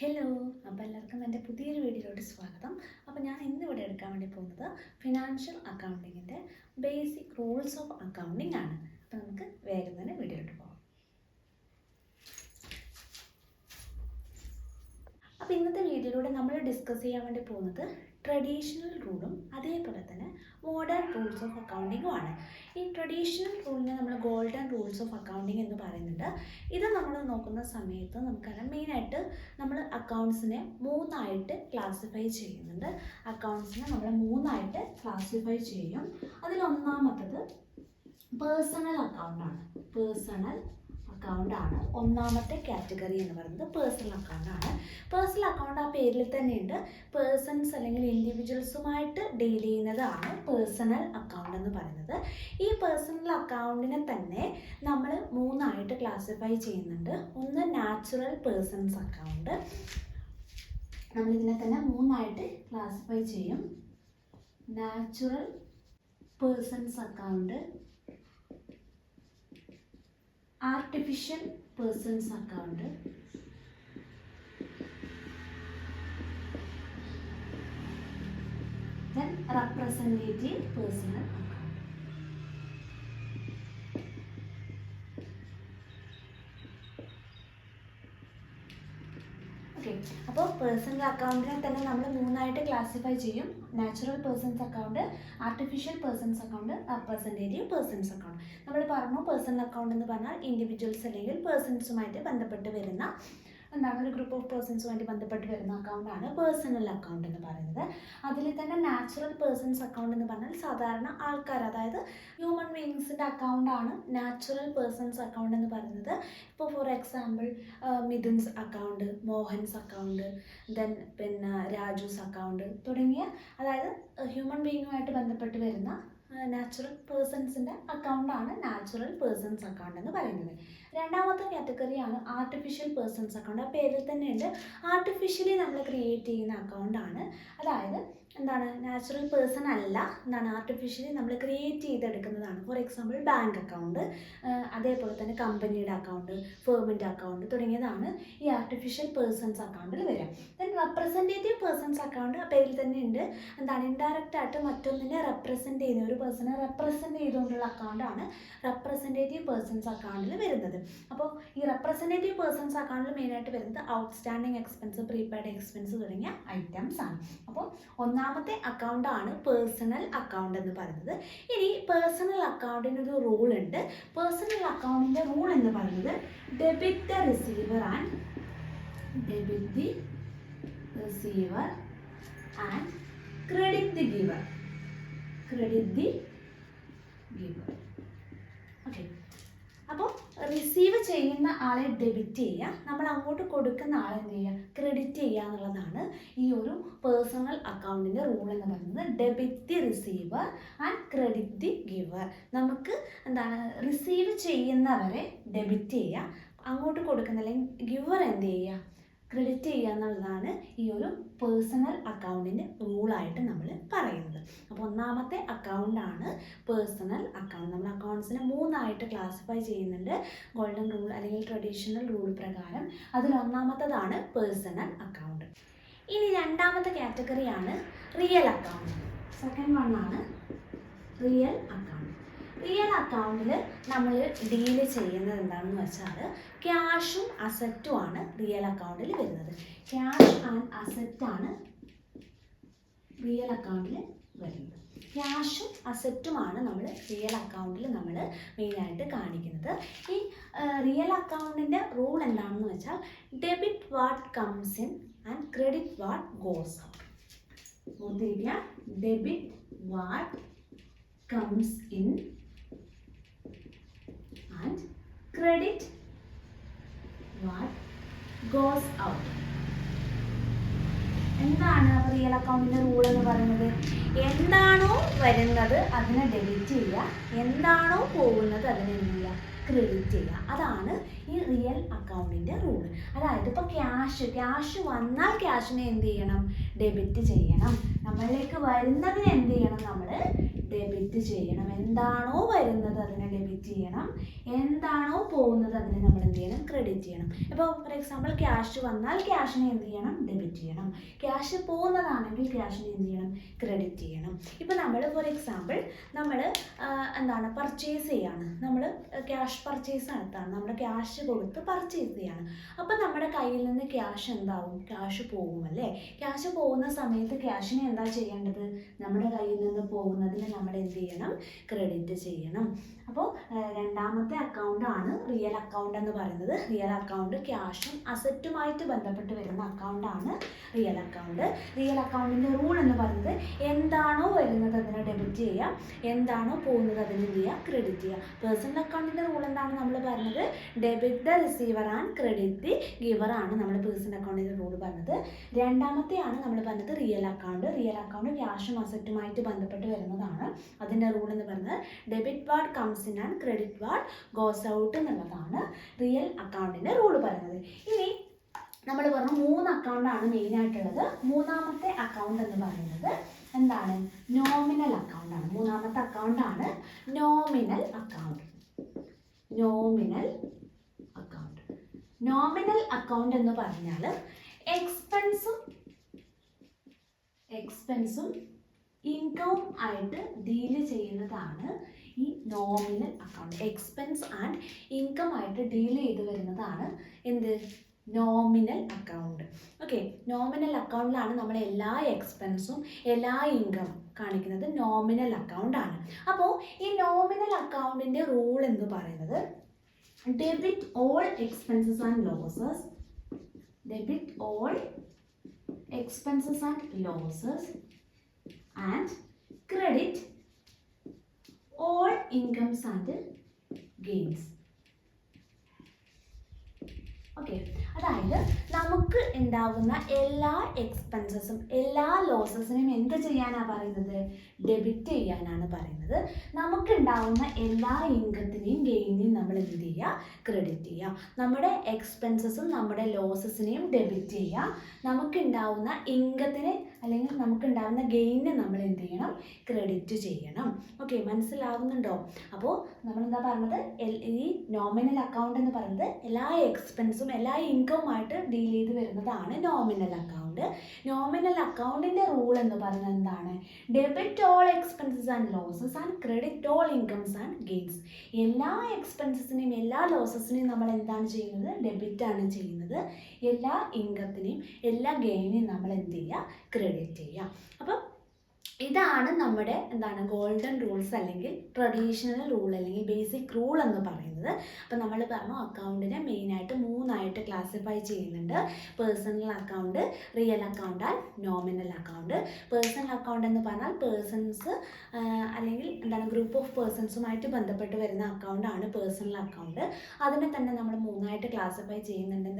Hello, അപ്പോൾ എല്ലാവർക്കും എൻ്റെ പുതിയൊരു വീഡിയോയിലോട്ട് സ്വാഗതം. അപ്പോൾ ഞാൻ ഇന്നിവിടെ എടുക്കാൻ വേണ്ടി പോകുന്നത് ഫിനാൻഷ്യൽ അക്കൗണ്ടിങ്ങിൻ്റെ ബേസിക് റൂൾസ് ഓഫ് അക്കൗണ്ടിങ് ആണ്. അപ്പോൾ നമുക്ക് വേഗം തന്നെ വീഡിയോയിലോട്ട് പോകാം. അപ്പോൾ ഇന്നത്തെ വീഡിയോയിലൂടെ നമ്മൾ ഡിസ്കസ് ചെയ്യാൻ വേണ്ടി പോകുന്നത് ട്രഡീഷണൽ റൂളും അതേപോലെ തന്നെ മോഡേൺ റൂൾസ് ഓഫ് അക്കൗണ്ടിങ്ങും ആണ്. ഈ ട്രഡീഷണൽ റൂളിനെ നമ്മൾ ഗോൾഡൻ റൂൾസ് ഓഫ് അക്കൗണ്ടിങ് എന്ന് പറയുന്നുണ്ട്. ഇത് നമ്മൾ നോക്കുന്ന സമയത്ത് നമുക്കറിയാം മെയിനായിട്ട് നമ്മൾ അക്കൗണ്ട്സിനെ മൂന്നായിട്ട് ക്ലാസിഫൈ ചെയ്യുന്നുണ്ട്. അക്കൗണ്ട്സിനെ നമ്മൾ മൂന്നായിട്ട് ക്ലാസിഫൈ ചെയ്യും. അതിലൊന്നാമത്തത് പേഴ്സണൽ അക്കൗണ്ടാണ്. പേഴ്സണൽ അക്കൗണ്ടാണ് ഒന്നാമത്തെ കാറ്റഗറി എന്ന് പറയുന്നത്. പേഴ്സണൽ അക്കൗണ്ടാണ്. പേഴ്സണൽ അക്കൗണ്ട് ആ പേരിൽ തന്നെയുണ്ട്. പേഴ്സൺസ് അല്ലെങ്കിൽ ഇൻഡിവിജ്വൽസുമായിട്ട് ഡീൽ ചെയ്യുന്നതാണ് പേഴ്സണൽ അക്കൗണ്ട് എന്ന് പറയുന്നത്. ഈ പേഴ്സണൽ അക്കൗണ്ടിനെ തന്നെ നമ്മൾ മൂന്നായിട്ട് ക്ലാസിഫൈ ചെയ്യുന്നുണ്ട്. ഒന്ന് നാച്ചുറൽ പേഴ്സൺസ് അക്കൗണ്ട്. നമ്മളിതിനെ തന്നെ മൂന്നായിട്ട് ക്ലാസിഫൈ ചെയ്യും. Natural persons account, artificial persons account, then representative personal account. Okay, അപ്പോൾ പേഴ്സണൽ അക്കൗണ്ടിനെ തന്നെ നമ്മൾ മൂന്നായിട്ട് ക്ലാസിഫൈ ചെയ്യും. Natural persons account, artificial persons account, representative persons account. നമ്മൾ പറഞ്ഞു പേഴ്സണൽ അക്കൗണ്ട് എന്ന് പറഞ്ഞാൽ ഇൻഡിവിജ്വൽസ് അല്ലെങ്കിൽ പേഴ്സൺസുമായിട്ട് ബന്ധപ്പെട്ട് വരുന്ന ഒരു ഗ്രൂപ്പ് ഓഫ് പേഴ്സൺസുമായിട്ട് ബന്ധപ്പെട്ട് വരുന്ന അക്കൗണ്ടാണ് പേഴ്സണൽ അക്കൗണ്ട് എന്ന് പറയുന്നത്. അതിൽ തന്നെ നാച്ചുറൽ പേഴ്സൺസ് അക്കൗണ്ട് എന്ന് പറഞ്ഞാൽ സാധാരണ ആൾക്കാർ, അതായത് ഹ്യൂമൻ ബീയിങ്സിൻ്റെ അക്കൗണ്ടാണ് നാച്ചുറൽ പേഴ്സൺസ് അക്കൗണ്ട് എന്ന് പറയുന്നത്. ഇപ്പോൾ for example Mithun's account, Mohan's account, then പിന്നെ രാജുസ് അക്കൗണ്ട് തുടങ്ങിയ, അതായത് ഹ്യൂമൻ ബീയിങ്ങുമായിട്ട് ബന്ധപ്പെട്ട് വരുന്ന നാച്ചുറൽ പേഴ്സൺസിൻ്റെ അക്കൗണ്ടാണ് നാച്ചുറൽ പേഴ്സൺസ് അക്കൗണ്ട് എന്ന് പറയുന്നത്. രണ്ടാമത്തെ കാറ്റഗറിയാണ് ആർട്ടിഫിഷ്യൽ പേഴ്സൺസ് അക്കൗണ്ട്. ആ പേരിൽ തന്നെയുണ്ട്. ആർട്ടിഫിഷ്യലി നമ്മൾ ക്രിയേറ്റ് ചെയ്യുന്ന അക്കൗണ്ടാണ്. അതായത് നാച്ചുറൽ പേഴ്സൺ അല്ല, ആർട്ടിഫിഷ്യലി നമ്മൾ ക്രിയേറ്റ് ചെയ്തെടുക്കുന്നതാണ്. ഫോർ എക്സാമ്പിൾ ബാങ്ക് അക്കൗണ്ട്, അതേപോലെ തന്നെ കമ്പനിയുടെ അക്കൗണ്ട്, ഫേമിൻ്റെ അക്കൗണ്ട് തുടങ്ങിയതാണ് ഈ ആർട്ടിഫിഷ്യൽ പേഴ്സൺസ് അക്കൗണ്ടിൽ വരിക. ദെൻ റെപ്രസെൻറ്റേറ്റീവ് പേഴ്സൺസ് അക്കൗണ്ട് ആ പേരിൽ തന്നെ ഉണ്ട്. ഇൻഡയറക്റ്റ് ആയിട്ട് മറ്റൊന്നിനെ റെപ്രസെൻറ്റ് ചെയ്യുന്ന, ഒരു പേഴ്സണെ റെപ്രസെൻറ്റ് ചെയ്തുകൊണ്ടുള്ള അക്കൗണ്ടാണ് റെപ്രസെൻറ്റേറ്റീവ് പേഴ്സൺസ് അക്കൗണ്ടിൽ വരുന്നത്. അപ്പോൾ ഈ റെപ്രസെൻറ്റേറ്റീവ് പേഴ്സൺസ് അക്കൗണ്ടിൽ മെയിനായിട്ട് വരുന്നത് ഔട്ട്സ്റ്റാൻഡിങ് എക്സ്പെൻസ്, പ്രീപെയ്ഡ് എക്സ്പെൻസ് തുടങ്ങിയ ഐറ്റംസ് ആണ്. അപ്പോൾ ഒന്നാമത്തെ അക്കൗണ്ടാണ് പേഴ്സണൽ അക്കൗണ്ട് എന്ന് പറയുന്നത്. ഇനി പേഴ്സണൽ അക്കൗണ്ടിന് ഒരു റൂൾ ഉണ്ട്. പേഴ്സണൽ അക്കൗണ്ടിൻ്റെ റൂൾ എന്ന് പറയുന്നത് debit the receiver and credit the giver. Okay, അപ്പോൾ റിസീവ് ചെയ്യുന്ന ആളെ ഡെബിറ്റ് ചെയ്യുക, നമ്മൾ അങ്ങോട്ട് കൊടുക്കുന്ന ആളെ എന്ത് ചെയ്യുക, ക്രെഡിറ്റ് ചെയ്യുക എന്നുള്ളതാണ് ഈ ഒരു പേഴ്സണൽ അക്കൗണ്ടിൻ്റെ റൂൾ എന്ന് പറയുന്നത്. Debit the receiver and credit the giver. നമുക്ക് റിസീവ് ചെയ്യുന്നവരെ ഡെബിറ്റ് ചെയ്യുക, അങ്ങോട്ട് കൊടുക്കുന്ന അല്ലെങ്കിൽ ഗിവർ എന്ത് ചെയ്യുക, ക്രെഡിറ്റ് ചെയ്യുക എന്നുള്ളതാണ് ഈ ഒരു പേഴ്സണൽ അക്കൗണ്ടിൻ്റെ റൂളായിട്ട് നമ്മൾ പറയുന്നത്. അപ്പോൾ ഒന്നാമത്തെ അക്കൗണ്ടാണ് പേഴ്സണൽ അക്കൗണ്ട്. നമ്മൾ അക്കൗണ്ട്സിനെ മൂന്നായിട്ട് ക്ലാസിഫൈ ചെയ്യുന്നുണ്ട് ഗോൾഡൻ റൂൾ അല്ലെങ്കിൽ ട്രഡീഷണൽ റൂൾ പ്രകാരം. അതിലൊന്നാമത്തതാണ് പേഴ്സണൽ അക്കൗണ്ട്. ഇനി രണ്ടാമത്തെ കാറ്റഗറിയാണ് റിയൽ അക്കൗണ്ട്. സെക്കൻഡ് വൺ ആണ് റിയൽ അക്കൗണ്ട്. റിയൽ അക്കൗണ്ടിൽ നമ്മൾ ഡീൽ ചെയ്യുന്നത് എന്താണെന്ന് വെച്ചാൽ ക്യാഷും അസറ്റുമാണ് റിയൽ അക്കൗണ്ടിൽ വരുന്നത്. ക്യാഷ് ആൻഡ് അസറ്റാണ് റിയൽ അക്കൗണ്ടിൽ വരുന്നത്. ക്യാഷും അസറ്റുമാണ് നമ്മൾ റിയൽ അക്കൗണ്ടിൽ നമ്മൾ മെയിനായിട്ട് കാണിക്കുന്നത്. ഈ റിയൽ അക്കൗണ്ടിൻ്റെ റൂൾ എന്താണെന്ന് വെച്ചാൽ debit what comes in and credit what goes out. ഓർത്തിരിക്കുക, debit what comes in and credit what goes out. എന്താണ് അപ്പോൾ റിയൽ അക്കൗണ്ടിൻ്റെ റൂൾ എന്ന് പറയുന്നത്? എന്താണോ വരുന്നത് അതിനെ ഡെബിറ്റ് ചെയ്യുക, എന്താണോ പോകുന്നത് അതിനെ എന്ത് ചെയ്യുക, ക്രെഡിറ്റ് ചെയ്യുക. അതാണ് ഈ റിയൽ അക്കൗണ്ടിൻ്റെ റൂൾ. അതായത് ഇപ്പോൾ ക്യാഷ് വന്നാൽ ക്യാഷിനെ എന്ത് ചെയ്യണം, ഡെബിറ്റ് ചെയ്യണം. നമ്മളിലേക്ക് വരുന്നതിന് എന്ത് ചെയ്യണം, നമ്മൾ ഡെബിറ്റ് ചെയ്യണം. എന്താണോ വരുന്നത് അതിനെ ഡെബിറ്റ് ചെയ്യണം, എന്താണോ പോകുന്നത് അതിനെ നമ്മൾ എന്ത് ചെയ്യണം, ക്രെഡിറ്റ് ചെയ്യണം. ഇപ്പോൾ ഫോർ എക്സാമ്പിൾ ക്യാഷ് വന്നാൽ ക്യാഷിനെ എന്ത് ചെയ്യണം, ഡെബിറ്റ് ചെയ്യണം. ക്യാഷ് പോകുന്നതാണെങ്കിൽ ക്യാഷിനെ എന്ത് ചെയ്യണം, ക്രെഡിറ്റ് ചെയ്യണം. ഇപ്പോൾ നമ്മൾ ഫോർ എക്സാമ്പിൾ നമ്മൾ എന്താണ് പർച്ചേസ് ചെയ്യാണ്, നമ്മൾ ക്യാഷ് പർച്ചേസ് നടത്താണ്, നമ്മൾ ക്യാഷ് കൊടുത്ത് പർച്ചേസ് ചെയ്യാണ്. അപ്പോൾ നമ്മുടെ കയ്യിൽ നിന്ന് ക്യാഷ് എന്താവും, ക്യാഷ് പോകും അല്ലേ. ക്യാഷ് പോകുന്ന സമയത്ത് ക്യാഷിനെ എന്താ ചെയ്യേണ്ടത്, നമ്മുടെ കയ്യിൽ നിന്ന് പോകുന്നതിന് നമ്മൾ എന്ത് ചെയ്യണം, ക്രെഡിറ്റ് ചെയ്യണം. അപ്പോൾ രണ്ടാമത്തെ അക്കൗണ്ടാണ് റിയൽ അക്കൗണ്ട് എന്ന് പറയുന്നത്. റിയൽ അക്കൗണ്ട് ക്യാഷും അസറ്റുമായിട്ട് ബന്ധപ്പെട്ട് വരുന്ന അക്കൗണ്ടാണ് റിയൽ അക്കൗണ്ട്. റിയൽ അക്കൗണ്ടിൻ്റെ റൂൾ എന്ന് പറയുന്നത് എന്താണോ വരുന്നത് അതിനെ ഡെബിറ്റ് ചെയ്യുക, എന്താണോ പോകുന്നത് അതിന് എന്ത് ചെയ്യുക, ക്രെഡിറ്റ് ചെയ്യുക. പേഴ്സണൽ അക്കൗണ്ടിൻ്റെ റൂൾ എന്താണ് നമ്മൾ പറഞ്ഞത്, debit the receiver and credit the giver ആണ് നമ്മൾ പേഴ്സണൽ അക്കൗണ്ടിൻ്റെ റൂൾ പറഞ്ഞത്. രണ്ടാമത്തെയാണ് നമ്മൾ പറഞ്ഞത് റിയൽ അക്കൗണ്ട്. റിയൽ അക്കൗണ്ട് ക്യാഷും അസറ്റുമായിട്ട് ബന്ധപ്പെട്ട് വരുന്നതാണ്. അതിൻ്റെ റൂൾ എന്ന് പറയുന്നത് debit ward comes in and credit ward goes out എന്നുള്ളതാണ് റിയൽ അക്കൗണ്ടിൻ്റെ റൂൾ പറയുന്നത്. ഇനി നമ്മൾ പറഞ്ഞു 3 അക്കൗണ്ടാണ് മെയിനായിട്ടുള്ളത്. മൂന്നാമത്തെ അക്കൗണ്ട് എന്ന് പറയുന്നത് എന്താണ്, നോമിനൽ അക്കൗണ്ടാണ്. മൂന്നാമത്തെ അക്കൗണ്ടാണ് nominal account. Nominal account. Nominal account എന്ന് പറഞ്ഞാൽ എക്സ്പെൻസും ഇൻകവും ആയിട്ട് ഡീല് ചെയ്യുന്നതാണ് ഈ nominal account. Expense and income ആയിട്ട് ഡീൽ ചെയ്ത് വരുന്നതാണ് എന്ത്, നോമിനൽ അക്കൗണ്ട്. ഓക്കെ, നോമിനൽ അക്കൗണ്ടിലാണ് നമ്മൾ എല്ലാ എക്സ്പെൻസും എല്ലാ ഇൻകം കാണിക്കുന്നത് നോമിനൽ അക്കൗണ്ട് ആണ്. അപ്പോൾ ഈ നോമിനൽ അക്കൗണ്ടിൻ്റെ റൂൾ എന്ന് പറയുന്നത് debit all expenses and losses, debit all expenses and losses and credit all incomes and gains. Okay, അതായത് നമുക്ക് ഉണ്ടാവുന്ന എല്ലാ എക്സ്പെൻസസും എല്ലാ ലോസസിനും എന്ത് ചെയ്യാനാണ് പറയുന്നത്, ഡെബിറ്റ് ചെയ്യാനാണ് പറയുന്നത്. നമുക്കുണ്ടാവുന്ന എല്ലാ ഇൻകത്തിനെയും ഗെയിനെയും നമ്മൾ എന്ത് ചെയ്യുക, ക്രെഡിറ്റ് ചെയ്യുക. നമ്മുടെ എക്സ്പെൻസസും നമ്മുടെ ലോസസിനെയും ഡെബിറ്റ് ചെയ്യുക. നമുക്കുണ്ടാവുന്ന ഇൻകത്തിനെ അല്ലെങ്കിൽ നമുക്കുണ്ടാവുന്ന ഗെയിനെ നമ്മൾ എന്ത് ചെയ്യണം, ക്രെഡിറ്റ് ചെയ്യണം. ഓക്കെ, മനസ്സിലാവുന്നുണ്ടോ? അപ്പോൾ നമ്മളെന്താ പറഞ്ഞത്, ഈ നോമിനൽ അക്കൗണ്ട് എന്ന് പറയുന്നത് എല്ലാ എക്സ്പെൻസും എല്ലാ ഇൻകവുമായിട്ട് ഡീൽ ചെയ്ത് വരുന്നതാണ് നോമിനൽ അക്കൗണ്ട്. നോമിനൽ അക്കൗണ്ടിൻ്റെ റൂൾ എന്ന് പറയുന്നത് എന്താണ്, debit all expenses and losses and credit all incomes and gains. എല്ലാ എക്സ്പെൻസസിനെയും എല്ലാ ലോസസിനെയും നമ്മൾ എന്താണ് ചെയ്യുന്നത്, ഡെബിറ്റ് ആണ് ചെയ്യുന്നത്. എല്ലാ ഇൻകത്തിനെയും എല്ലാ ഗെയിനെയും നമ്മൾ എന്ത് ചെയ്യുക, ക്രെഡിറ്റ് ചെയ്യുക. അപ്പം ഇതാണ് നമ്മുടെ എന്താണ് ഗോൾഡൻ റൂൾസ് അല്ലെങ്കിൽ ട്രഡീഷണൽ റൂൾ അല്ലെങ്കിൽ ബേസിക് റൂൾ എന്ന് പറയുന്നത്. അപ്പോൾ നമ്മൾ പറഞ്ഞു അക്കൗണ്ടിനെ മെയിനായിട്ട് 3 ക്ലാസിഫൈ ചെയ്യുന്നുണ്ട്. Personal account, real account and nominal account. Personal account എന്ന് പറഞ്ഞാൽ പേഴ്സൺസ് അല്ലെങ്കിൽ എന്താണ് ഗ്രൂപ്പ് ഓഫ് പേഴ്സൺസുമായിട്ട് ബന്ധപ്പെട്ട് വരുന്ന അക്കൗണ്ടാണ് പേഴ്സണൽ അക്കൗണ്ട്. അതിനെ തന്നെ നമ്മൾ 3 ക്ലാസിഫൈ ചെയ്യുന്നുണ്ട്.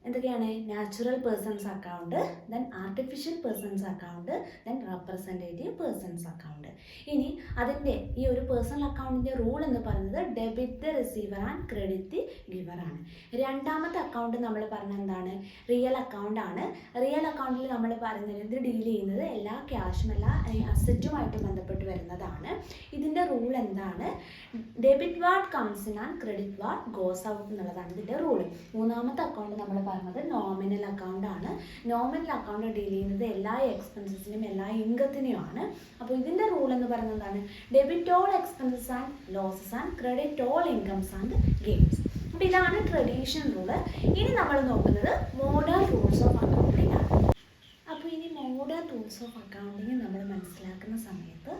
എന്തൊക്കെയാണ് natural persons account, then artificial persons account, then representative persons account. ഇനി അതിൻ്റെ ഈ ഒരു പേഴ്സണൽ അക്കൗണ്ടിൻ്റെ റൂൾ എന്ന് പറയുന്നത് debit the receiver and credit the giver ആണ്. രണ്ടാമത്തെ അക്കൗണ്ട് നമ്മൾ പറഞ്ഞ എന്താണ്, റിയൽ അക്കൗണ്ട് ആണ്. റിയൽ അക്കൗണ്ടിൽ നമ്മൾ പറയുന്നത് ഇത് ഡീൽ ചെയ്യുന്നത് എല്ലാ ക്യാഷും എല്ലാ അസറ്റുമായിട്ട് ബന്ധപ്പെട്ട് വരുന്നതാണ്. ഇതിൻ്റെ റൂൾ എന്താണ്, debit ward comes in and credit ward goes out എന്നുള്ളതാണ് ഇതിൻ്റെ റൂൾ. മൂന്നാമത്തെ അക്കൗണ്ട് നമ്മൾ പറഞ്ഞത് നോമിനൽ അക്കൗണ്ട് ആണ്. നോമിനൽ അക്കൗണ്ട് ഡീൽ ചെയ്യുന്നത് എല്ലാ എക്സ്പെൻസസിനും എല്ലാ ഇൻകത്തിനെയുമാണ്. അപ്പോൾ ഇതിൻ്റെ റൂൾ എന്ന് പറയുന്നത് എന്താണ്, debit all expenses and losses and credit all incomes and gains. അപ്പോൾ ഇതാണ് ട്രഡീഷണൽ റൂള്. ഇനി നമ്മൾ നോക്കുന്നത് മോഡേൺ റൂൾസ് ഓഫ് അക്കൗണ്ടിങ് ആണ്. അപ്പോൾ ഇനി മോഡേൺ റൂൾസ് ഓഫ് അക്കൗണ്ടിങ് നമ്മൾ മനസ്സിലാക്കുന്ന സമയത്ത്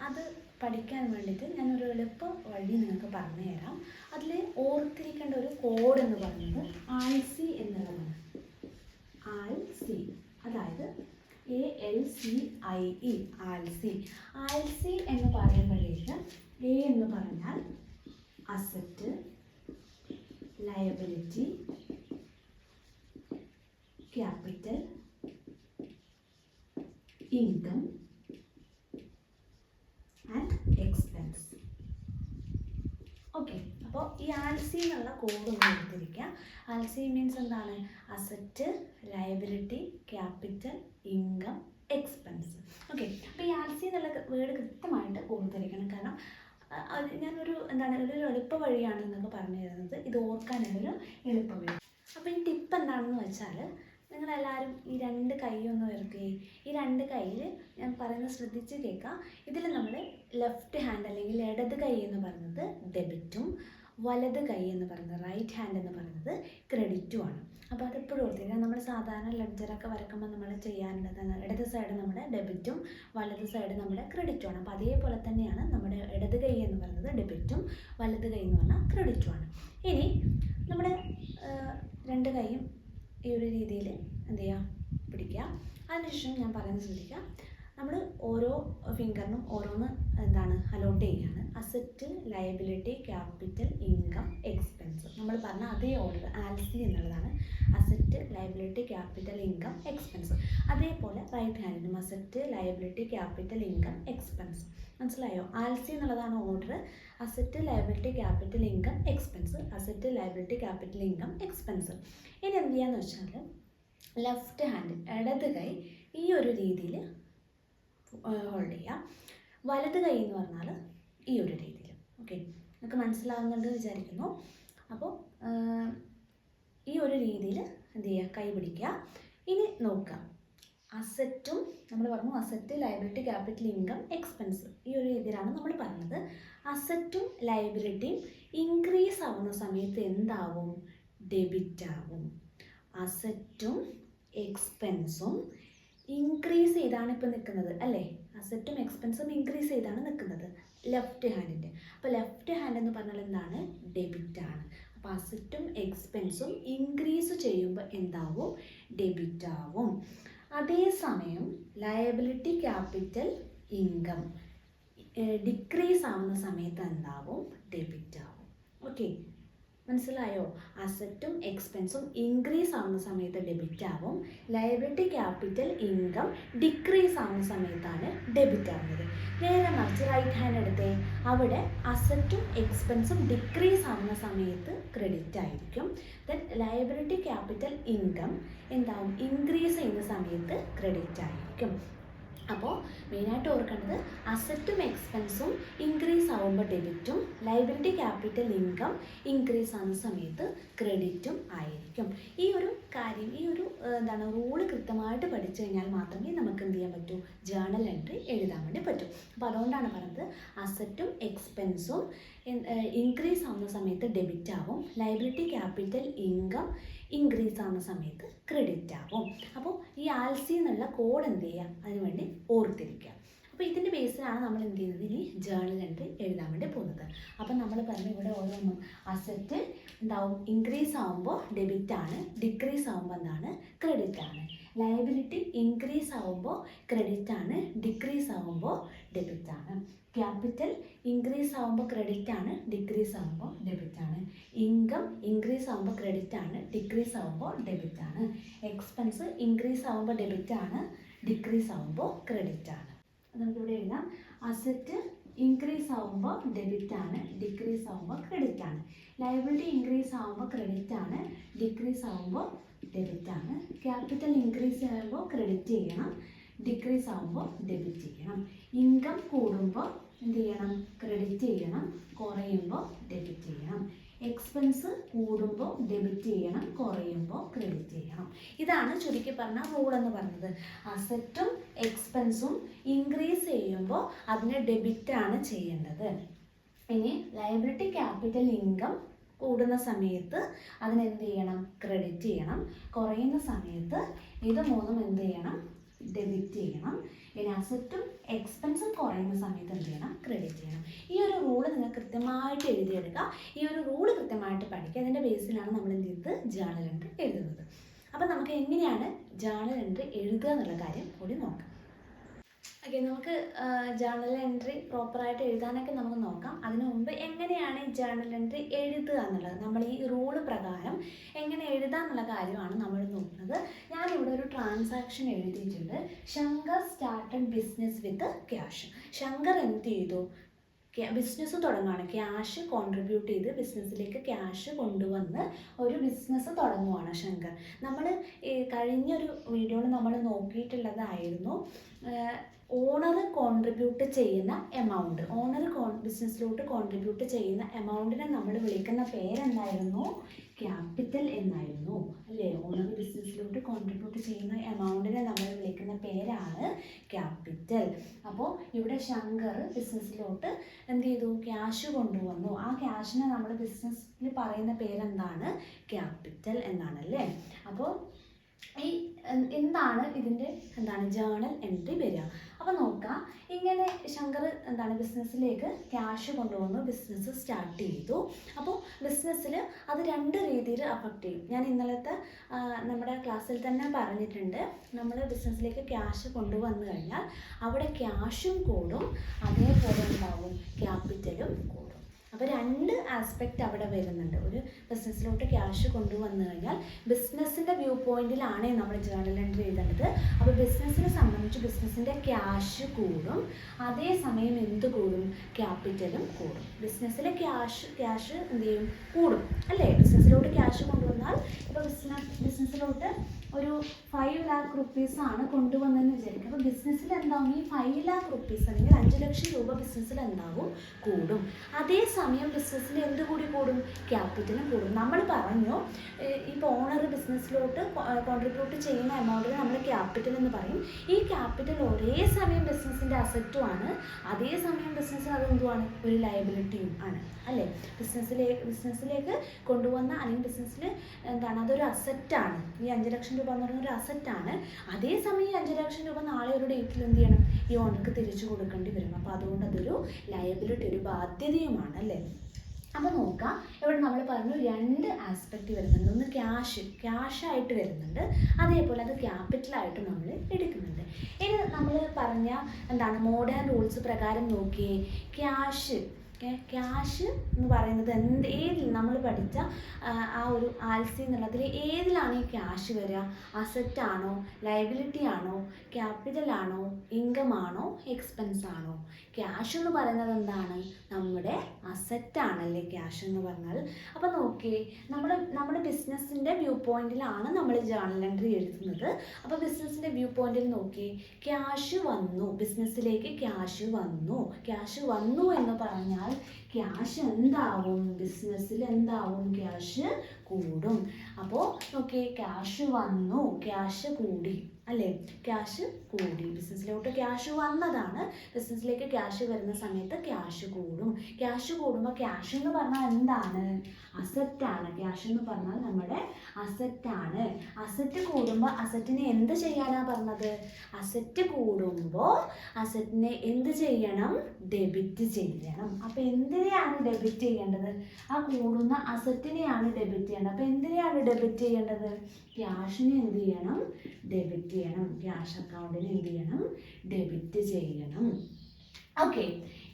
അത് പഠിക്കാൻ വേണ്ടിയിട്ട് ഞാനൊരു എളുപ്പ വഴി നിങ്ങൾക്ക് പറഞ്ഞു തരാം. അതിൽ ഓർത്തിരിക്കേണ്ട ഒരു കോഡ് എന്ന് പറയുന്നത് ALC എന്നുള്ളതാണ്. ALC, അതായത് ALCIE, ALC. ALC എന്ന് പറയുമ്പോഴേക്ക് A എന്ന് പറഞ്ഞാൽ asset, liability, capital, income and expense. Okay, അപ്പോൾ ഈ ALC എന്നുള്ള കോഡ് ഒന്ന് എടുത്തിരിക്കുക. ALC മീൻസ് എന്താണ്, asset, liability, capital, income, expense. Okay, അപ്പോൾ ഈ ആൽസി എന്നുള്ള വേർഡ് കൃത്യമായിട്ട് ഓർത്തിരിക്കണം. കാരണം അത് ഞാനൊരു ഒരു എളുപ്പ വഴിയാണ് എന്നൊക്കെ പറഞ്ഞു തരുന്നത്, ഇത് ഓർക്കാനുള്ളൊരു എളുപ്പ വഴി. അപ്പോൾ ഈ ടിപ്പ് എന്താണെന്ന് വെച്ചാൽ, നിങ്ങളെല്ലാവരും ഈ 2 കൈയൊന്ന് ഉയർത്തി, ഈ 2 കൈയിൽ ഞാൻ പറയുന്നത് ശ്രദ്ധിച്ച് കേൾക്കുക. ഇതിൽ നമ്മൾ ലെഫ്റ്റ് ഹാൻഡ് അല്ലെങ്കിൽ ഇടത് കൈ എന്ന് പറയുന്നത് ഡെബിറ്റും വലത് കൈ എന്ന് പറയുന്നത് റൈറ്റ് ഹാൻഡ് എന്ന് പറയുന്നത് ക്രെഡിറ്റുമാണ്. അപ്പോൾ അതെപ്പോഴും ഓർത്തിരിക്കുക. നമ്മൾ സാധാരണ ലെഡ്ജറൊക്കെ വരക്കുമ്പോൾ നമ്മൾ ചെയ്യാറുള്ളത് ഇടത് സൈഡ് നമ്മുടെ ഡെബിറ്റും വലത് സൈഡ് നമ്മുടെ ക്രെഡിറ്റുമാണ്. അപ്പോൾ അതേപോലെ തന്നെയാണ് നമ്മുടെ ഇടത് കൈ എന്ന് പറയുന്നത് ഡെബിറ്റും വലത് കൈ എന്ന് പറഞ്ഞാൽ ക്രെഡിറ്റുമാണ്. ഇനി നമ്മുടെ 2 കൈയും ഈ ഒരു രീതിയിൽ എന്ത് ചെയ്യുക, പിടിക്കുക. അതിനുശേഷം ഞാൻ പറയുന്നത് ശ്രദ്ധിക്കുക. നമ്മൾ ഓരോ ഫിംഗറിനും ഓരോന്ന് അലോട്ട് ചെയ്യുകയാണ്. Asset, liability, capital, income, expense. നമ്മൾ പറഞ്ഞ അതേ ഓർഡർ ആൽസി എന്നുള്ളതാണ്. Asset, liability, capital, income, expense. അതേപോലെ റൈറ്റ് ഹാൻഡിനും asset, liability, capital, income, expense. മനസ്സിലായോ? ആൽസി എന്നുള്ളതാണ് order. Asset, liability, capital, income, expense. Asset, liability, capital, income, expense. ഇനി എന്ത് ചെയ്യാന്ന് വെച്ചാൽ, ലെഫ്റ്റ് ഹാൻഡ് ഇടത് കൈ ഈ ഒരു രീതിയിൽ ഹോൾഡ് ചെയ്യുക. വലത് കൈ എന്ന് പറഞ്ഞാൽ ഈ ഒരു രീതിയിൽ. ഓക്കെ, നിങ്ങൾക്ക് മനസ്സിലാവുന്നുണ്ട് വിചാരിക്കുന്നു. അപ്പോൾ ഈ ഒരു രീതിയിൽ എന്ത് ചെയ്യുക, കൈ പിടിക്കുക. ഇനി നോക്കുക, അസറ്റും നമ്മൾ പറഞ്ഞു asset, liability, capital, income, expense. ഈ ഒരു രീതിയിലാണ് നമ്മൾ പറഞ്ഞത്. അസറ്റും ലയബിലിറ്റിയും ഇൻക്രീസ് ആവുന്ന സമയത്ത് എന്താവും? ഡെബിറ്റ് ആവും. അസറ്റും എക്സ്പെൻസും ഇൻക്രീസ് ചെയ്താണ് ഇപ്പോൾ നിൽക്കുന്നത് അല്ലേ? അസറ്റും എക്സ്പെൻസും ഇൻക്രീസ് ചെയ്താണ് നിൽക്കുന്നത് ലെഫ്റ്റ് ഹാൻഡിൻ്റെ. അപ്പോൾ ലെഫ്റ്റ് ഹാൻഡ് എന്ന് പറഞ്ഞാൽ എന്താണ്? ഡെബിറ്റാണ്. അപ്പോൾ അസറ്റും എക്സ്പെൻസും ഇൻക്രീസ് ചെയ്യുമ്പോൾ എന്താവും? ഡെബിറ്റ് ആവും. അതേസമയം ലയബിലിറ്റി, ക്യാപിറ്റൽ, ഇൻകം ഡിക്രീസ് ആവുന്ന സമയത്ത് എന്താവും? ഡെബിറ്റ് ആവും. ഓക്കെ, മനസ്സിലായോ? അസറ്റും എക്സ്പെൻസും ഇൻക്രീസ് ആവുന്ന സമയത്ത് ഡെബിറ്റ് ആവും. ലയബിലിറ്റി, ക്യാപിറ്റൽ, ഇൻകം ഡിക്രീസ് ആവുന്ന സമയത്താണ് ഡെബിറ്റ് ആവുന്നത്. നേരെ മറിച്ച് റൈറ്റ് ഹാൻഡ് എടുത്തേ, അവിടെ അസറ്റും എക്സ്പെൻസും ഡിക്രീസ് ആവുന്ന സമയത്ത് ക്രെഡിറ്റ് ആയിരിക്കും. ദെൻ ലയബിലിറ്റി, ക്യാപിറ്റൽ, ഇൻകം എന്താവും? ഇൻക്രീസ് ചെയ്യുന്ന സമയത്ത് ക്രെഡിറ്റ് ആയിരിക്കും. അപ്പോൾ മെയിനായിട്ട് ഓർക്കേണ്ടത് അസറ്റും എക്സ്പെൻസും ഇൻക്രീസ് ആവുമ്പോൾ ഡെബിറ്റും, ലയബിലിറ്റി, ക്യാപിറ്റൽ, ഇൻകം ഇൻക്രീസ് ആവുന്ന സമയത്ത് ക്രെഡിറ്റും ആയിരിക്കും. ഈ ഒരു കാര്യം, ഈ ഒരു റൂള് കൃത്യമായിട്ട് പഠിച്ചു കഴിഞ്ഞാൽ മാത്രമേ നമുക്ക് എന്ത് ചെയ്യാൻ പറ്റൂ? ജേണൽ എൻട്രി എഴുതാൻ വേണ്ടി പറ്റും. അപ്പോൾ അതുകൊണ്ടാണ് പറഞ്ഞത് അസറ്റും എക്സ്പെൻസും ഇൻക്രീസ് ആവുന്ന സമയത്ത് ഡെബിറ്റ് ആവും. ലയബിലിറ്റി, ക്യാപിറ്റൽ, ഇൻകം ഇൻക്രീസ് ആവുന്ന സമയത്ത് ക്രെഡിറ്റ് ആവും. അപ്പോൾ ഈ ആൽസി എന്നുള്ള കോഡ് എന്ത് ചെയ്യുക? അതിനുവേണ്ടി ഓർത്തിരിക്കുക. അപ്പോൾ ഇതിൻ്റെ ബേസിലാണ് നമ്മൾ എന്ത് ചെയ്യുന്നത്? ഇനി ജേണൽ എൻട്രി എഴുതാൻ വേണ്ടി പോകുന്നത്. അപ്പം നമ്മൾ പറഞ്ഞു ഇവിടെ ഓരോന്നും അസറ്റ് എന്താവും? ഇൻക്രീസ് ആവുമ്പോൾ ഡെബിറ്റ് ആണ്, ഡിക്രീസ് ആവുമ്പോൾ എന്താണ്? ക്രെഡിറ്റ് ആണ്. ലയബിലിറ്റി ഇൻക്രീസ് ആവുമ്പോൾ ക്രെഡിറ്റ് ആണ്, ഡിക്രീസ് ആവുമ്പോൾ ഡെബിറ്റ് ആണ്. ക്യാപിറ്റൽ ഇൻക്രീസ് ആവുമ്പോൾ ക്രെഡിറ്റ് ആണ്, ഡിക്രീസ് ആവുമ്പോൾ ഡെബിറ്റ് ആണ്. ഇൻകം ഇൻക്രീസ് ആവുമ്പോൾ ക്രെഡിറ്റ് ആണ്, ഡിക്രീസ് ആവുമ്പോൾ ഡെബിറ്റ് ആണ്. എക്സ്പെൻസ് ഇൻക്രീസ് ആവുമ്പോൾ ഡെബിറ്റ് ആണ്, ഡിക്രീസ് ആവുമ്പോൾ ക്രെഡിറ്റ് ആണ്. നമുക്കിവിടെ എഴുതാം, അസറ്റ് ഇൻക്രീസ് ആവുമ്പോൾ ഡെബിറ്റ് ആണ്, ഡിക്രീസ് ആവുമ്പോൾ ക്രെഡിറ്റ് ആണ്. ലയബിലിറ്റി ഇൻക്രീസ് ആവുമ്പോൾ ക്രെഡിറ്റ് ആണ്, ഡിക്രീസ് ആവുമ്പോൾ ഡെബിറ്റ് ആണ്. ക്യാപിറ്റൽ ഇൻക്രീസ് ആവുമ്പോൾ ക്രെഡിറ്റ് ചെയ്യണം, ഡിക്രീസ് ആവുമ്പോൾ ഡെബിറ്റ് ചെയ്യണം. ഇൻകം കൂടുമ്പോൾ എന്ത് ചെയ്യണം? ക്രെഡിറ്റ് ചെയ്യണം, കുറയുമ്പോൾ ഡെബിറ്റ് ചെയ്യണം. എക്സ്പെൻസ് കൂടുമ്പോൾ ഡെബിറ്റ് ചെയ്യണം, കുറയുമ്പോൾ ക്രെഡിറ്റ് ചെയ്യണം. ഇതാണ് ചുരുക്കി പറഞ്ഞ റൂൾ എന്ന് പറയുന്നത്. അസറ്റും എക്സ്പെൻസും ഇൻക്രീസ് ചെയ്യുമ്പോൾ അതിനെ ഡെബിറ്റാണ് ചെയ്യേണ്ടത്. ഇനി ലയബിലിറ്റി, ക്യാപിറ്റൽ, ഇൻകം കൂടുന്ന സമയത്ത് അതിനെന്ത് ചെയ്യണം? ക്രെഡിറ്റ് ചെയ്യണം. കുറയുന്ന സമയത്ത് ഇത് മൂന്നും എന്ത് ചെയ്യണം? ഡെബിറ്റ് ചെയ്യണം. ഇനി അസറ്റും എക്സ്പെൻസും കുറയുന്ന സമയത്ത് എന്ത് ചെയ്യണം? ക്രെഡിറ്റ് ചെയ്യണം. ഈ ഒരു റൂള് നിങ്ങൾ കൃത്യമായിട്ട് എഴുതിയെടുക്കുക. ഈ ഒരു റൂള് കൃത്യമായിട്ട് പഠിക്കുക. അതിൻ്റെ ബേസിലാണ് നമ്മൾ എന്ത് ചെയ്തത്? ജേണൽ എൻട്രി എഴുതുന്നത്. അപ്പം നമുക്ക് എങ്ങനെയാണ് ജേണൽ എൻട്രി എഴുതുക എന്നുള്ള കാര്യം കൂടി നോക്കാം. ഓക്കെ, നമുക്ക് ജേണൽ എൻട്രി പ്രോപ്പറായിട്ട് എഴുതാനൊക്കെ നമുക്ക് നോക്കാം. അതിനു മുമ്പ് എങ്ങനെയാണ് ഈ ജേണൽ എൻട്രി എഴുതുക എന്നുള്ളത്, നമ്മൾ ഈ റൂള് പ്രകാരം എങ്ങനെ എഴുതുക എന്നുള്ള കാര്യമാണ് നമ്മൾ നോക്കുന്നത്. ഞാനിവിടെ ഒരു ട്രാൻസാക്ഷൻ എഴുതിയിട്ടുണ്ട്. Shankar started business with cash. Shankar എന്ത് ചെയ്തു? ബിസിനസ് തുടങ്ങുകയാണ്, ക്യാഷ് കോൺട്രിബ്യൂട്ട് ചെയ്ത് ബിസിനസ്സിലേക്ക് ക്യാഷ് കൊണ്ടുവന്ന് ഒരു ബിസിനസ് തുടങ്ങുവാണ് ശങ്കർ. നമ്മൾ കഴിഞ്ഞൊരു വീഡിയോയിൽ നമ്മൾ നോക്കിയിട്ടുള്ളതായിരുന്നു ഓണർ കോൺട്രിബ്യൂട്ട് ചെയ്യുന്ന എമൗണ്ട്. ബിസിനസ്സിലോട്ട് കോൺട്രിബ്യൂട്ട് ചെയ്യുന്ന എമൗണ്ടിനെ നമ്മൾ വിളിക്കുന്ന പേരെന്തായിരുന്നു? ക്യാപിറ്റൽ എന്നായിരുന്നു അല്ലേ? ഓണർ ബിസിനസ്സിലോട്ട് കോൺട്രിബ്യൂട്ട് ചെയ്യുന്ന എമൗണ്ടിനെ നമ്മൾ വിളിക്കുന്ന പേരാണ് ക്യാപിറ്റൽ. അപ്പോൾ ഇവിടെ ശങ്കർ ബിസിനസ്സിലോട്ട് എന്ത് ചെയ്തു? ക്യാഷ് കൊണ്ടുവന്നു. ആ ക്യാഷിനെ നമ്മൾ ബിസിനസ്സിൽ പറയുന്ന പേരെന്താണ്? ക്യാപിറ്റൽ എന്നാണല്ലേ. അപ്പോൾ എന്താണ് ഇതിൻ്റെ ജേണൽ എൻട്രി വരിക? അപ്പോൾ നോക്കാം. ഇങ്ങനെ ശങ്കർ ബിസിനസ്സിലേക്ക് ക്യാഷ് കൊണ്ടുവന്നു, ബിസിനസ് സ്റ്റാർട്ട് ചെയ്തു. അപ്പോൾ ബിസിനസ്സിൽ അത് രണ്ട് രീതിയിൽ അഫക്റ്റ് ചെയ്യും. ഞാൻ ഇന്നലത്തെ നമ്മുടെ ക്ലാസ്സിൽ തന്നെ പറഞ്ഞിട്ടുണ്ട്. നമ്മൾ ബിസിനസ്സിലേക്ക് ക്യാഷ് കൊണ്ടുവന്നു കഴിഞ്ഞാൽ അവിടെ ക്യാഷും കൂടും, അതേപോലെ ഉണ്ടാവും ക്യാപിറ്റലും കൂടും. അപ്പോൾ രണ്ട് ആസ്പെക്റ്റ് അവിടെ വരുന്നുണ്ട്. ഒരു ബിസിനസ്സിലോട്ട് ക്യാഷ് കൊണ്ടുവന്നു കഴിഞ്ഞാൽ ബിസിനസ്സിൻ്റെ വ്യൂ പോയിന്റിലാണ് നമ്മൾ ജേണൽ എൻട്രി എഴുതേണ്ടത്. അപ്പോൾ ബിസിനസ്സിനെ സംബന്ധിച്ച് ബിസിനസ്സിൻ്റെ ക്യാഷ് കൂടും, അതേസമയം എന്ത് കൂടും? ക്യാപിറ്റലും കൂടും. ബിസിനസ്സിലെ ക്യാഷ് എന്ത് ചെയ്യും? കൂടും അല്ലേ? ബിസിനസ്സിലോട്ട് ക്യാഷ് കൊണ്ടുവന്നാൽ ഇപ്പോൾ ബിസിനസ്സിലോട്ട് ഒരു 5 lakh rupees ആണ് കൊണ്ടുവന്നതെന്ന് വിചാരിക്കും. അപ്പോൾ ബിസിനസ്സിൽ എന്താവും? ഈ 5 lakh rupees അല്ലെങ്കിൽ 5 ലക്ഷം രൂപ ബിസിനസ്സിൽ എന്താവും? കൂടും. അതേസമയം ബിസിനസ്സിൽ എന്ത് കൂടി കൂടും? ക്യാപിറ്റലും കൂടും. നമ്മൾ പറഞ്ഞു ഇപ്പോൾ ഓണർ ബിസിനസ്സിലോട്ട് കോൺട്രിബ്യൂട്ട് ചെയ്യുന്ന എമൗണ്ടിന് നമ്മൾ ക്യാപിറ്റൽ എന്ന് പറയും. ഈ ക്യാപിറ്റൽ ഒരേ സമയം ബിസിനസ്സിൻ്റെ അസറ്റുമാണ്, അതേസമയം ബിസിനസ്സിന് അതെന്തുമാണ്? ഒരു ലയബിലിറ്റിയും ആണ് അല്ലേ? ബിസിനസ്സിലേക്ക് കൊണ്ടുവന്ന അല്ലെങ്കിൽ ബിസിനസ്സിൽ അതൊരു അസറ്റാണ്. ഈ 5 ലക്ഷം രൂപ എന്ന് പറയുന്ന ഒരു അസറ്റാണ്. അതേസമയം 5 ലക്ഷം രൂപ നാളെ ഒരു ഡേറ്റിൽ എന്ത് ചെയ്യണം? ഈ ഓണർക്ക് തിരിച്ചു കൊടുക്കേണ്ടി വരും. അപ്പോൾ അതുകൊണ്ട് അതൊരു ലയബിലിറ്റി, ഒരു ബാധ്യതയുമാണ് അല്ലേ? അപ്പോൾ നോക്കാം, ഇവിടെ നമ്മൾ പറഞ്ഞു രണ്ട് ആസ്പെക്റ്റ് വരുന്നുണ്ട്. ഒന്ന് ക്യാഷായിട്ട് വരുന്നുണ്ട്, അതേപോലെ അത് ക്യാപിറ്റലായിട്ട് നമ്മൾ എടുക്കുന്നുണ്ട്. ഇനി നമ്മൾ പറഞ്ഞ മോഡേൺ റൂൾസ് പ്രകാരം നോക്കിയേ, ക്യാഷ് എന്ന് പറയുന്നത് ഏതിൽ നമ്മൾ പഠിച്ച ആ ഒരു ആൽസി എന്നുള്ളതിൽ ഏതിലാണ് ഈ ക്യാഷ് വരിക? അസറ്റാണോ, ലയബിലിറ്റി ആണോ, ക്യാപിറ്റൽ ആണോ, ഇൻകം ആണോ, എക്സ്പെൻസ് ആണോ? ക്യാഷ് എന്ന് പറയുന്നത് എന്താണ്? നമ്മുടെ അസറ്റാണല്ലേ ക്യാഷ് എന്ന് പറഞ്ഞാൽ. അപ്പോൾ നോക്കിയേ, നമ്മുടെ ബിസിനസ്സിൻ്റെ വ്യൂ പോയിന്റിലാണ് നമ്മൾ ജേണൽ എൻട്രി എഴുതുന്നത്. അപ്പോൾ ബിസിനസ്സിൻ്റെ വ്യൂ പോയിന്റിൽ നോക്കിയേ, ക്യാഷ് വന്നു, ബിസിനസ്സിലേക്ക് ക്യാഷ് വന്നു എന്ന് പറഞ്ഞാൽ ക്യാഷ് എന്താവും? ബിസിനസ്സിൽ എന്താവും? ക്യാഷ് കൂടും. അപ്പോൾ നോക്കിയേ, ക്യാഷ് വന്നു, ക്യാഷ് കൂടി അല്ലേ? ക്യാഷ് കൂടി, ബിസിനസ്സിലോട്ട് ക്യാഷ് വന്നതാണ്. ബിസിനസ്സിലേക്ക് ക്യാഷ് വരുന്ന സമയത്ത് ക്യാഷ് കൂടും. ക്യാഷ് കൂടുമ്പോൾ ക്യാഷ് എന്ന് പറഞ്ഞാൽ എന്താണ്? അസറ്റാണ്. ക്യാഷ് എന്ന് പറഞ്ഞാൽ നമ്മുടെ അസറ്റാണ്. അസറ്റ് കൂടുമ്പോൾ അസറ്റിനെ എന്ത് ചെയ്യാനാണ് പറഞ്ഞത്? അസറ്റ് കൂടുമ്പോൾ അസറ്റിനെ എന്ത് ചെയ്യണം? ഡെബിറ്റ് ചെയ്യണം. അപ്പോൾ എന്തിനെയാണ് ഡെബിറ്റ് ചെയ്യേണ്ടത്? ആ കൂടുന്ന അസറ്റിനെയാണ് ഡെബിറ്റ് ചെയ്യേണ്ടത്. അപ്പോൾ എന്തിനെയാണ് ഡെബിറ്റ് ചെയ്യേണ്ടത്? ക്യാഷിനെ എന്ത് ചെയ്യണം? ഡെബിറ്റ് ചെയ്യണം. ക്യാഷ് അക്കൗണ്ടിന് എന്ത് ചെയ്യണം? ഡെബിറ്റ് ചെയ്യണം. ഓക്കെ,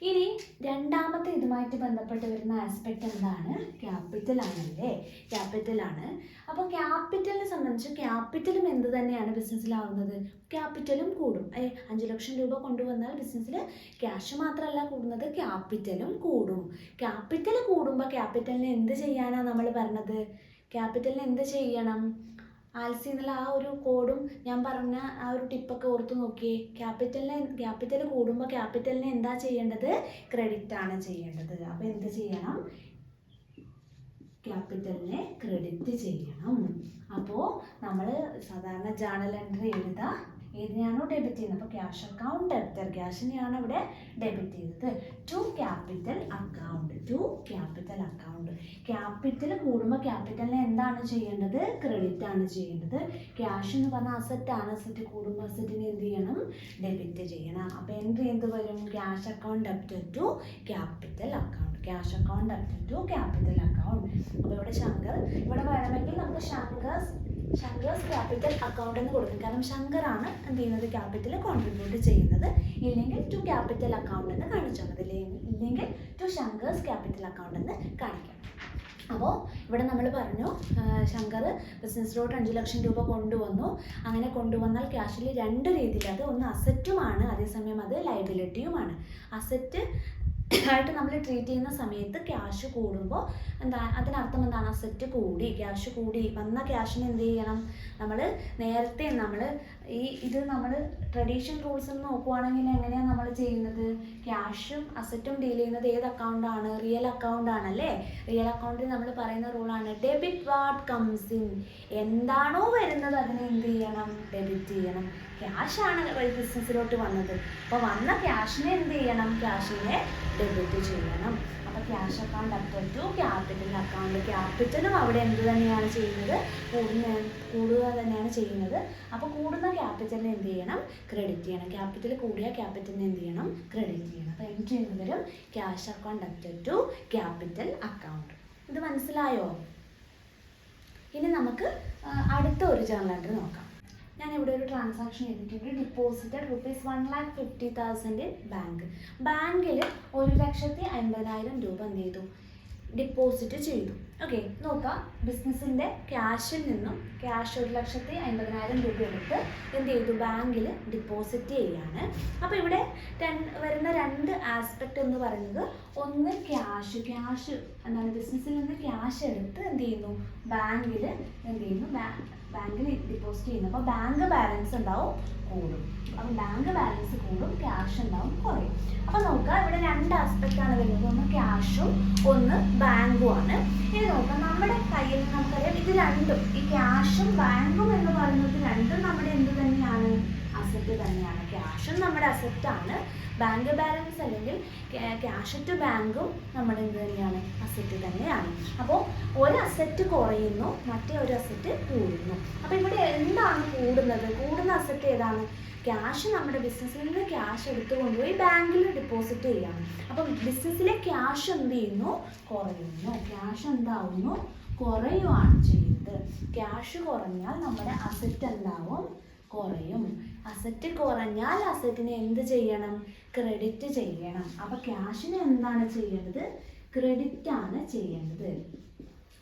ഇനി രണ്ടാമത്തെ ഇതുമായിട്ട് ബന്ധപ്പെട്ട് വരുന്ന ആസ്പെക്റ്റ് എന്താണ്? ക്യാപിറ്റൽ ആണല്ലേ? ക്യാപിറ്റലാണ്. അപ്പോൾ ക്യാപിറ്റലിനെ സംബന്ധിച്ച് ക്യാപിറ്റലും എന്ത് തന്നെയാണ് ബിസിനസ്സിലാവുന്നത്? ക്യാപിറ്റലും കൂടും. 5 ലക്ഷം രൂപ കൊണ്ടുവന്നാൽ ബിസിനസ്സിൽ ക്യാഷ് മാത്രമല്ല കൂടുന്നത്, ക്യാപിറ്റലും കൂടും. ക്യാപിറ്റൽ കൂടുമ്പോൾ ക്യാപിറ്റലിനെ എന്ത് ചെയ്യാനാണ് നമ്മൾ പറഞ്ഞത്? ക്യാപിറ്റലിന് എന്ത് ചെയ്യണം? ആൽസി എന്നുള്ള ആ ഒരു കോഡും ഞാൻ പറഞ്ഞ ആ ഒരു ടിപ്പൊക്കെ ഓർത്ത് നോക്കിയേ. ക്യാപിറ്റൽ കൂടുമ്പോൾ ക്യാപിറ്റലിനെ എന്താ ചെയ്യേണ്ടത്? ക്രെഡിറ്റ് ആണ് ചെയ്യേണ്ടത്. അപ്പോൾ എന്ത് ചെയ്യണം? ക്യാപിറ്റലിനെ ക്രെഡിറ്റ് ചെയ്യണം. അപ്പോൾ നമ്മൾ സാധാരണ ജേണൽ എൻട്രി എഴുതുക, ഏതിനെയാണോ ഡെബിറ്റ് ചെയ്യുന്നത്. അപ്പോൾ ക്യാഷ് അക്കൗണ്ട് ഡെബിറ്റർ, ക്യാഷിനെയാണ് ഇവിടെ ഡെബിറ്റ് ചെയ്തത്. To capital account. ക്യാപിറ്റൽ കൂടുമ്പോൾ ക്യാപിറ്റലിനെ എന്താണ് ചെയ്യേണ്ടത്? ക്രെഡിറ്റ് ആണ് ചെയ്യേണ്ടത്. ക്യാഷ് എന്ന് പറഞ്ഞാൽ അസറ്റാണ്. അസറ്റ് കൂടുമ്പോൾ അസറ്റിനെ എന്ത് ചെയ്യണം? ഡെബിറ്റ് ചെയ്യണം. അപ്പോൾ എൻട്രി എന്ത് വരും? Cash account debtor to capital account. Cash account debtor to capital account. അപ്പോൾ ഇവിടെ വേണമെങ്കിൽ നമുക്ക് ശങ്കേഴ്സ് ക്യാപിറ്റൽ അക്കൗണ്ട് എന്ന് കൊടുക്കും. കാരണം ശങ്കറാണ് എന്ത് ചെയ്യുന്നത്? ക്യാപിറ്റൽ കോൺട്രിബ്യൂട്ട് ചെയ്യുന്നത്. ഇല്ലെങ്കിൽ ടു ക്യാപിറ്റൽ അക്കൗണ്ട് എന്ന് കാണിച്ചാൽ മതി. ഇല്ലെങ്കിൽ ടു ശങ്കേഴ്സ് ക്യാപിറ്റൽ അക്കൗണ്ട് എന്ന് കാണിക്കണം. അപ്പോൾ ഇവിടെ നമ്മൾ പറഞ്ഞു, ശങ്കർ ബിസിനസ്സിലോട്ട് 5 ലക്ഷം രൂപ കൊണ്ടുവന്നു. അങ്ങനെ കൊണ്ടുവന്നാൽ ക്യാഷിൽ രണ്ട് രീതിയിൽ, അത് ഒന്ന് അസറ്റുമാണ്, അതേസമയം അത് ലയബിലിറ്റിയുമാണ്. അസറ്റ് ആയിട്ട് നമ്മൾ ട്രീറ്റ് ചെയ്യുന്ന സമയത്ത് ക്യാഷ് കൂടുമ്പോൾ അതിനർത്ഥം എന്താണ്? അസറ്റ് കൂടി, ക്യാഷ് കൂടി. വന്ന ക്യാഷിന് എന്ത് ചെയ്യണം? നമ്മൾ നേരത്തെ ഇത് നമ്മൾ ട്രഡീഷണൽ റൂൾസ് നോക്കുവാണെങ്കിൽ എങ്ങനെയാണ് നമ്മൾ ചെയ്യുന്നത്? ക്യാഷും അസറ്റും ഡീൽ ചെയ്യുന്നത് ഏത് അക്കൗണ്ടാണ്? റിയൽ അക്കൗണ്ട് ആണല്ലേ. റിയൽ അക്കൗണ്ടിൽ നമ്മൾ പറയുന്ന റൂളാണ് ഡെബിറ്റ് വാട്ട് കംസ് ഇൻ. എന്താണോ വരുന്നത് അതിനെ എന്ത് ചെയ്യണം? ഡെബിറ്റ് ചെയ്യണം. ക്യാഷാണ് ബിസിനസ്സിലോട്ട് വന്നത്, അപ്പോൾ വന്ന ക്യാഷിനെ എന്ത് ചെയ്യണം? ക്യാഷിനെ ഡെബിറ്റ് ചെയ്യണം. അപ്പോൾ cash account after to capital account. ക്യാപിറ്റലും അവിടെ എന്ത് തന്നെയാണ് ചെയ്യുന്നത്? കൂടുക തന്നെയാണ് ചെയ്യുന്നത്. അപ്പോൾ കൂടുന്ന ക്യാപിറ്റലിനെ എന്ത് ചെയ്യണം? ക്രെഡിറ്റ് ചെയ്യണം. ക്യാപിറ്റൽ കൂടിയ ക്യാപിറ്റലിനെ എന്ത് ചെയ്യണം? ക്രെഡിറ്റ് ചെയ്യണം. അപ്പോൾ എൻട്രി എന്ത് വരും? Cash account after to capital account. ഇത് മനസ്സിലായോ? ഇനി നമുക്ക് അടുത്ത ഒരു ജേർണൽ എൻട്രി നോക്കാം. ഞാനിവിടെ ഒരു ട്രാൻസാക്ഷൻ ചെയ്തിട്ടുണ്ട്. Deposited ₹1,50,000 bank. ബാങ്കിൽ 1,50,000 രൂപ എന്ത് ചെയ്തു? ഡിപ്പോസിറ്റ് ചെയ്തു. ഓക്കെ, നോക്കാം. ബിസിനസ്സിൻ്റെ ക്യാഷിൽ നിന്നും ക്യാഷ് 1,50,000 രൂപ എടുത്ത് എന്ത് ചെയ്തു? ബാങ്കിൽ ഡിപ്പോസിറ്റ് ചെയ്യാണ്. അപ്പോൾ ഇവിടെ വരുന്ന രണ്ട് ആസ്പെക്റ്റ് എന്ന് പറയുന്നത്, ഒന്ന് ക്യാഷ് എന്താണ്? ബിസിനസ്സിൽ നിന്ന് ക്യാഷ് എടുത്ത് എന്ത് ചെയ്യുന്നു? ബാങ്കിൽ എന്ത് ചെയ്യുന്നു? ബാങ്കിൽ ഡിപ്പോസിറ്റ് ചെയ്യുന്നു. അപ്പോൾ ബാങ്ക് ബാലൻസ് ഉണ്ടാവും, കൂടും. അപ്പോൾ ബാങ്ക് ബാലൻസ് കൂടും, ക്യാഷ് ഉണ്ടാവും, കുറയും. അപ്പോൾ നോക്കുക, ഇവിടെ രണ്ട് ആസ്പെക്റ്റ് ആണ് വരുന്നത്. ഒന്ന് ക്യാഷും ഒന്ന് ബാങ്കും ആണ്. ഇനി നോക്കാം, നമ്മുടെ കയ്യിൽ നമുക്കറിയാം ഇത് രണ്ടും, ഈ ക്യാഷും ബാങ്കും എന്ന് പറയുന്നത് രണ്ടും നമ്മുടെ എന്ത് തന്നെയാണ്? അസറ്റ് തന്നെയാണ്. ക്യാഷും നമ്മുടെ അസറ്റാണ്. ബാങ്ക് ബാലൻസ് അല്ലെങ്കിൽ ക്യാഷ് ടു ബാങ്കും നമ്മുടെ എന്ത് തന്നെയാണ്? അസറ്റ് തന്നെയാണ്. അപ്പോൾ ഒരു അസറ്റ് കുറയുന്നു, മറ്റേ ഒരു അസറ്റ് കൂടുന്നു. അപ്പോൾ ഇവിടെ എന്താണ് കൂടുന്നത്? കൂടുന്ന അസറ്റ് ഏതാണ്? ക്യാഷ്. നമ്മുടെ ബിസിനസ്സിൽ നിന്ന് ക്യാഷ് എടുത്തു കൊണ്ടുപോയി ബാങ്കിൽ ഡെപ്പോസിറ്റ് ചെയ്യാണ്. അപ്പം ബിസിനസ്സിലെ ക്യാഷ് എന്ത് ചെയ്യുന്നു? കുറയുന്നു. ക്യാഷ് എന്താവുന്നു? കുറയുവാണ് ചെയ്യുന്നത്. ക്യാഷ് കുറഞ്ഞാൽ നമ്മുടെ അസറ്റ് എന്താവും? കുറയും. അസറ്റ് കുറഞ്ഞാൽ അസറ്റിനെ എന്ത് ചെയ്യണം? ക്രെഡിറ്റ് ചെയ്യണം. അപ്പോൾ ക്യാഷിന് എന്താണ് ചെയ്യേണ്ടത്? ക്രെഡിറ്റ് ആണ് ചെയ്യേണ്ടത്.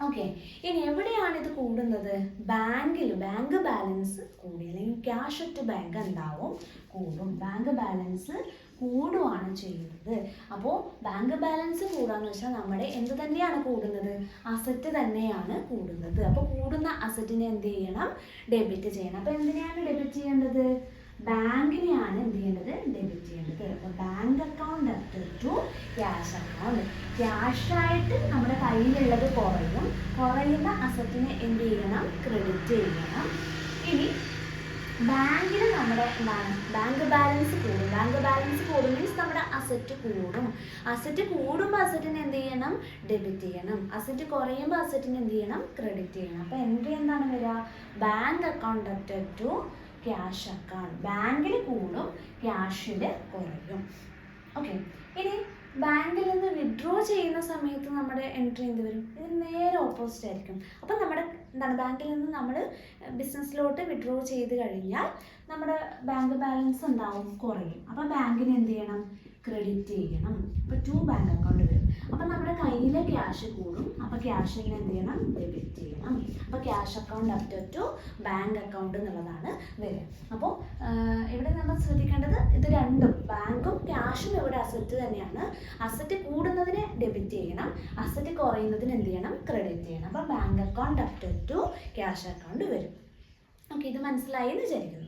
ഓക്കെ, ഇനി എവിടെയാണ് ഇത് കൂടുന്നത്? ബാങ്കിൽ. ബാങ്ക് ബാലൻസ് കൂടി, അല്ലെങ്കിൽ ക്യാഷ് അറ്റ് ബാങ്ക് ഉണ്ടാവും, കൂടും. ബാങ്ക് ബാലൻസ് കൂടുകയാണ് ചെയ്യുന്നത്. അപ്പോൾ ബാങ്ക് ബാലൻസ് കൂടാന്ന് വെച്ചാൽ നമ്മുടെ എന്ത് തന്നെയാണ് കൂടുന്നത്? അസറ്റ് തന്നെയാണ് കൂടുന്നത്. അപ്പോൾ കൂടുന്ന അസറ്റിനെ എന്ത് ചെയ്യണം? ഡെബിറ്റ് ചെയ്യണം. അപ്പോൾ എന്തിനെയാണ് ഡെബിറ്റ് ചെയ്യേണ്ടത്? ബാങ്കിനെയാണ് എന്ത് ചെയ്യേണ്ടത്? ഡെബിറ്റ് ചെയ്യേണ്ടത്. അപ്പോൾ bank account after to cash account. ക്യാഷായിട്ട് നമ്മുടെ കയ്യിലുള്ളത് കുറയും. കുറയുന്ന അസറ്റിനെ എന്ത് ചെയ്യണം? ക്രെഡിറ്റ് ചെയ്യണം. ഇനി ബാങ്കിൽ നമ്മുടെ എന്താണ്? ബാങ്ക് ബാലൻസ് കൂടും. ബാങ്ക് ബാലൻസ് കൂടും മീൻസ് നമ്മുടെ അസറ്റ് കൂടും. അസറ്റ് കൂടുമ്പോൾ അസറ്റിനെ എന്ത് ചെയ്യണം? ഡെബിറ്റ് ചെയ്യണം. അസറ്റ് കുറയുമ്പോൾ അസറ്റിനെ എന്ത് ചെയ്യണം? ക്രെഡിറ്റ് ചെയ്യണം. അപ്പോൾ എൻട്രി എന്താണ് വരിക? Bank account after to cash account. ബാങ്കിൽ കൂടും, ക്യാഷിൽ കുറയും. ഓക്കെ, ഇനി ബാങ്കിൽ നിന്ന് വിഡ്രോ ചെയ്യുന്ന സമയത്ത് നമ്മുടെ എൻട്രി എന്ത് വരും? ഇതിന് നേരെ ഓപ്പോസിറ്റ് ആയിരിക്കും. അപ്പം നമ്മുടെ എന്താണ്? ബാങ്കിൽ നിന്ന് നമ്മൾ ബിസിനസ്സിലോട്ട് വിഡ്രോ ചെയ്ത് കഴിഞ്ഞാൽ നമ്മുടെ ബാങ്ക് ബാലൻസ് ഉണ്ടാവും, കുറയും. അപ്പം ബാങ്കിന് എന്ത് ചെയ്യണം? ക്രെഡിറ്റ് ചെയ്യണം. അപ്പോൾ ടു ബാങ്ക് അക്കൗണ്ട് വരും. അപ്പം നമ്മുടെ കയ്യിലെ ക്യാഷ് കൂടും. അപ്പോൾ ക്യാഷിനെ എന്ത് ചെയ്യണം? ഡെബിറ്റ് ചെയ്യണം. അപ്പോൾ cash account after to bank account എന്നുള്ളതാണ് വരിക. അപ്പോൾ ഇവിടെ നമ്മൾ ശ്രദ്ധിക്കേണ്ടത് ഇത് രണ്ടും, ബാങ്കും ക്യാഷും ഇവിടെ അസറ്റ് തന്നെയാണ്. അസറ്റ് കൂടുന്നതിന് ഡെബിറ്റ് ചെയ്യണം, അസറ്റ് കുറയുന്നതിന് എന്ത് ചെയ്യണം? ക്രെഡിറ്റ് ചെയ്യണം. അപ്പോൾ bank account after to cash account വരും. ഓക്കെ, ഇത് മനസ്സിലായി എന്ന് വിചാരിക്കുന്നു.